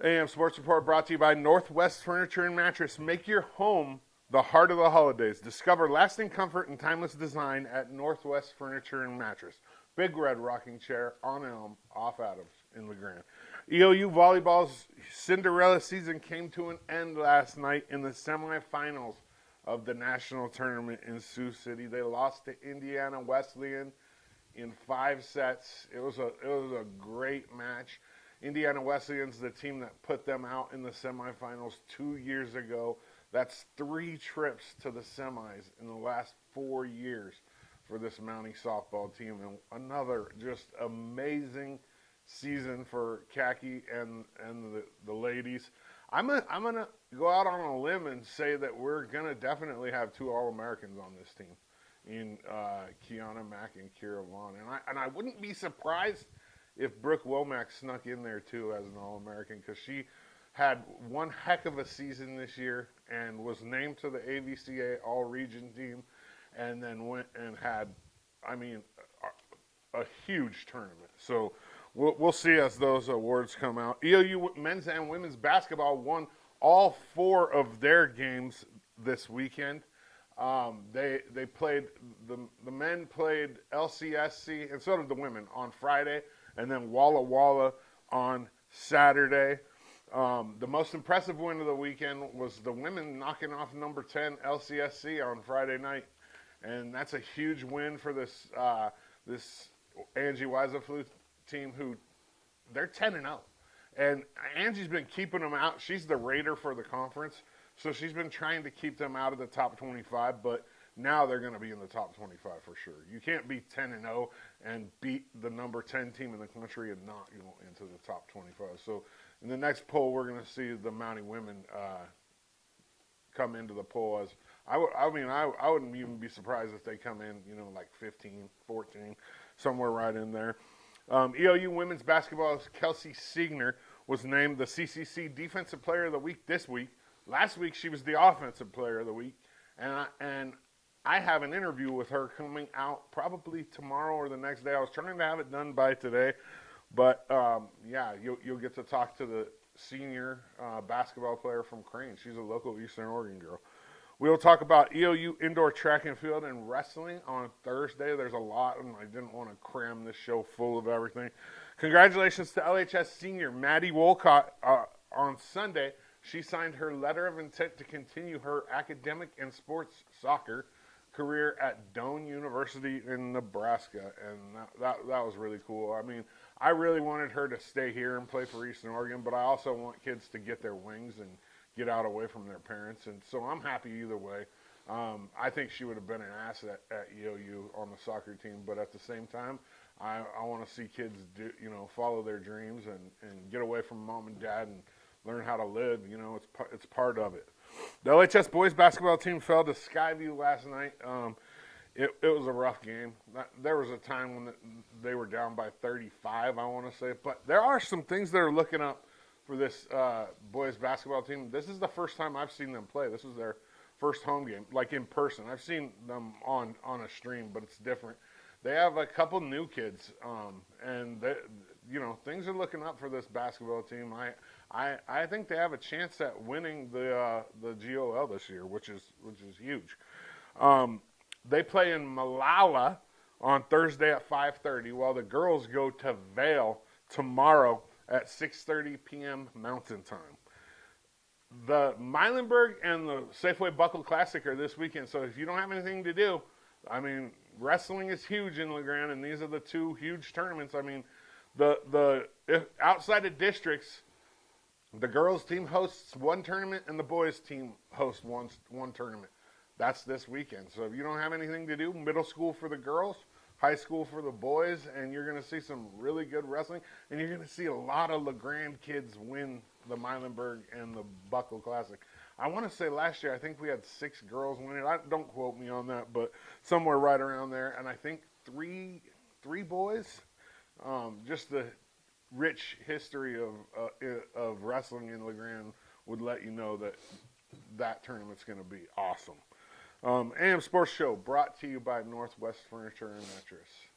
AM Sports Report brought to you by Northwest Furniture and Mattress. Make your home the heart of the holidays. Discover lasting comfort and timeless design at Northwest Furniture and Mattress. Big red rocking chair on Elm, off Adams in LeGrand. EOU volleyball's Cinderella season came to an end last night in the semifinals of the national tournament in Sioux City. They lost to Indiana Wesleyan in 5 sets. It was a great match. Indiana Wesleyan's the team that put them out in the semifinals 2 years ago. That's 3 trips to the semis in the last 4 years for this mounting softball team. And another just amazing season for Khaki and the ladies. I'm gonna go out on a limb and say that we're gonna definitely have 2 All-Americans on this team in Kiana Mack and Kira Vaughn. And I wouldn't be surprised if Brooke Womack snuck in there too as an All-American, because she had one heck of a season this year and was named to the AVCA All-Region team, and then went and had, a huge tournament. So we'll see as those awards come out. EOU men's and women's basketball won all 4 of their games this weekend. They played, the men played LCSC, and so did the women, on Friday, and then Walla Walla on Saturday. The most impressive win of the weekend was the women knocking off number 10 LCSC on Friday night, and that's a huge win for this Angie Weisaflu team, who they're 10-0, and Angie's been keeping them out. She's the raider for the conference, so she's been trying to keep them out of the top 25, but now they're going to be in the top 25 for sure. You can't be 10-0 and beat the number 10 team in the country and not go into the top 25. So in the next poll, we're going to see the mounting women come into the poll. As I wouldn't even be surprised if they come in, like 15, 14, somewhere right in there. EOU women's basketball's Kelsey Siegner was named the CCC Defensive Player of the Week this week. Last week, she was the Offensive Player of the Week, and I have an interview with her coming out probably tomorrow or the next day. I was trying to have it done by today, but you'll get to talk to the senior basketball player from Crane. She's a local Eastern Oregon girl. We'll talk about EOU indoor track and field and wrestling on Thursday. There's a lot, and I didn't want to cram this show full of everything. Congratulations to LHS senior Maddie Wolcott on Sunday. She signed her letter of intent to continue her academic and sports soccer career at Doane University in Nebraska, and that was really cool. I really wanted her to stay here and play for Eastern Oregon, but I also want kids to get their wings and get out away from their parents, and so I'm happy either way. I think she would have been an asset at EOU on the soccer team, but at the same time, I want to see kids follow their dreams and get away from mom and dad and learn how to live. It's part of it. The LHS boys basketball team fell to Skyview last night. It was a rough game. There was a time when they were down by 35, I want to say. But there are some things that are looking up for this boys basketball team. This is the first time I've seen them play. This was their first home game, like in person. I've seen them on a stream, but it's different. They have a couple new kids, and things are looking up for this basketball team. I think they have a chance at winning the GOL this year, which is huge. They play in Malala on Thursday at 5:30, while the girls go to Vail tomorrow at 6:30 p.m. Mountain Time. The Milenburg and the Safeway Buckle Classic are this weekend, so if you don't have anything to do, wrestling is huge in LeGrand, and these are the 2 huge tournaments. If outside of districts, the girls team hosts one tournament and the boys team hosts one tournament. That's this weekend. So if you don't have anything to do, middle school for the girls, high school for the boys, and you're going to see some really good wrestling, and you're going to see a lot of LeGrand kids win the Milenburg and the Buckle Classic. I want to say last year, I think we had 6 girls win it. Don't quote me on that, but somewhere right around there. And I think three boys. Just the rich history of wrestling in LeGrand would let you know that tournament's going to be awesome. AM Sports Show brought to you by Northwest Furniture and Mattress.